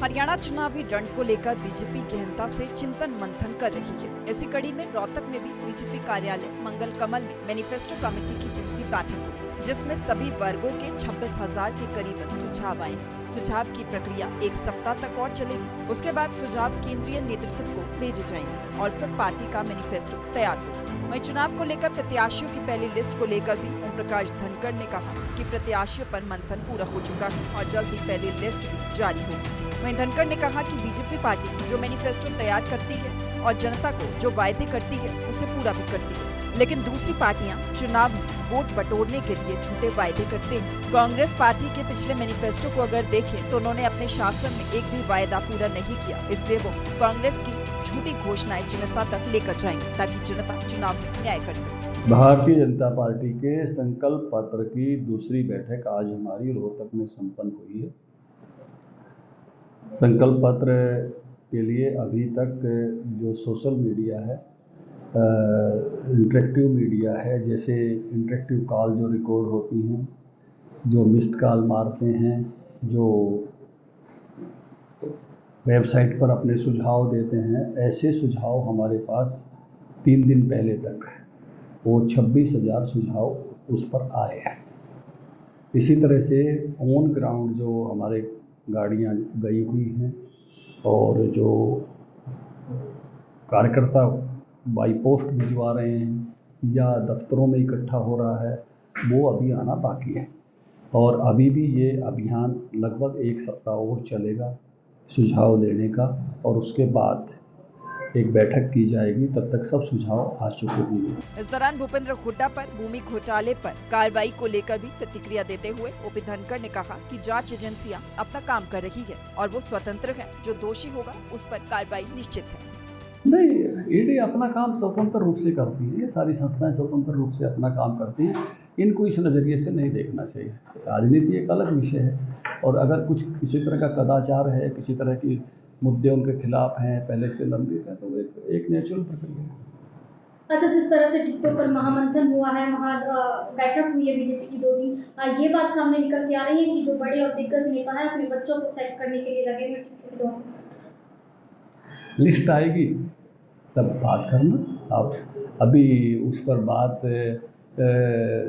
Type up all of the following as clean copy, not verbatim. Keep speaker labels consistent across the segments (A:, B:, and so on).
A: हरियाणा चुनावी रण को लेकर बीजेपी गहनता से चिंतन मंथन कर रही है। इसी कड़ी में रोहतक में भी बीजेपी कार्यालय मंगल कमल में मैनिफेस्टो कमेटी की दूसरी बैठक हुई, जिसमें सभी वर्गों के 26,000 के करीब सुझाव आए। सुझाव की प्रक्रिया 1 सप्ताह तक और चलेगी। उसके बाद सुझाव केंद्रीय नेतृत्व को भेजे जाएंगे और फिर पार्टी का मैनिफेस्टो तैयार होगा। वहीं चुनाव को लेकर प्रत्याशियों की पहली लिस्ट को लेकर भी ओम प्रकाश धनखड़ ने कहा कि प्रत्याशियों पर मंथन पूरा हो चुका है और जल्द ही पहली लिस्ट भी जारी होगी। वहीं धनखड़ ने कहा कि बीजेपी पार्टी जो मैनिफेस्टो तैयार करती है और जनता को जो वायदे करती है उसे पूरा भी करती है, लेकिन दूसरी पार्टियां चुनाव में वोट बटोरने के लिए झूठे वायदे करते हैं। कांग्रेस पार्टी के पिछले मैनिफेस्टो को अगर देखें तो उन्होंने अपने शासन में एक भी वायदा पूरा नहीं किया, इसलिए वो कांग्रेस की झूठी घोषणाएं जनता तक लेकर जाएंगे ताकि जनता चुनाव में न्याय कर सके।
B: भारतीय जनता पार्टी के संकल्प पत्र की दूसरी बैठक आज हमारी रोहतक में संपन्न हुई है। संकल्प पत्र के लिए अभी तक जो सोशल मीडिया है, इंटरेक्टिव मीडिया है, जैसे इंटरेक्टिव कॉल जो रिकॉर्ड होती हैं, जो मिस्ड कॉल मारते हैं, जो वेबसाइट पर अपने सुझाव देते हैं, ऐसे सुझाव हमारे पास 3 दिन पहले तक वो 26,000 सुझाव उस पर आए हैं। इसी तरह से ऑन ग्राउंड जो हमारे गाड़ियां गई हुई हैं और जो कार्यकर्ता बाई पोस्ट भिजवा रहे हैं या दफ्तरों में इकट्ठा हो रहा है, वो अभी आना बाकी है और अभी भी ये अभियान लगभग 1 सप्ताह और चलेगा सुझाव लेने का और उसके बाद एक बैठक की जाएगी। तब तक सब सुझाव आ चुके होंगे।
A: इस दौरान भूपेंद्र हुड्डा पर भूमि घोटाले पर कार्रवाई को लेकर भी प्रतिक्रिया देते हुए ओपी धनखड़ ने कहा कि जांच एजेंसियां अपना काम कर रही है और वो स्वतंत्र है, जो दोषी होगा उस पर कार्रवाई निश्चित है।
B: नहीं, ईडी अपना काम स्वतंत्र रूप से करती है, ये सारी संस्थाएं स्वतंत्र रूप से अपना काम करती हैं। इनको इस नज़रिए से नहीं देखना चाहिए। राजनीति एक अलग विषय है और अगर कुछ किसी तरह का कदाचार है, किसी तरह की मुद्दे उनके खिलाफ हैं, पहले से लंबित है, तो एक नेचुरल प्रक्रिया है।
C: अच्छा, जिस तरह से टिकटॉक पर महामंथन हुआ है, बैठक हुई है बीजेपी की 2 दिन, ये बात सामने निकल के आ रही है कि जो बड़े और दिग्गज नेता है अपने बच्चों को सेट करने के लिए लगे हुए।
B: लिस्ट आएगी तब बात करना। आप अभी उस पर बात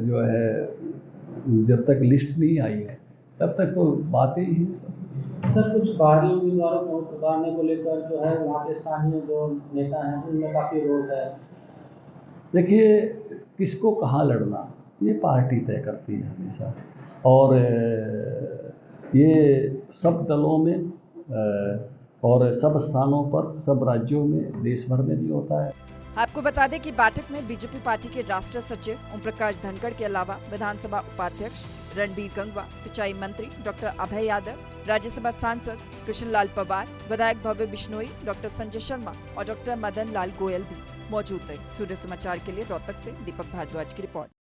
B: जो है, जब तक लिस्ट नहीं आई है तब तक तो बातें ही हैं।
D: सर, कुछ बाहरी उम्मीदवारों को उतारने को लेकर जो है वहाँ के स्थानीय जो नेता हैं उनमें काफ़ी रोष है।
B: देखिए, किसको कहाँ लड़ना ये पार्टी तय करती है हमेशा और ये सब दलों में और सब स्थानों पर, सब राज्यों में, देश भर में भी होता है।
A: आपको बता दें कि बैठक में बीजेपी पार्टी के राष्ट्रीय सचिव ओम प्रकाश धनखड़ के अलावा विधानसभा उपाध्यक्ष रणबीर गंगवा, सिंचाई मंत्री डॉक्टर अभय यादव, राज्यसभा सांसद कृष्ण लाल पवार, विधायक भव्य बिश्नोई, डॉक्टर संजय शर्मा और डॉक्टर मदन लाल गोयल भी मौजूद थे। सूर्य समाचार के लिए रोहतक से दीपक भारद्वाज की रिपोर्ट।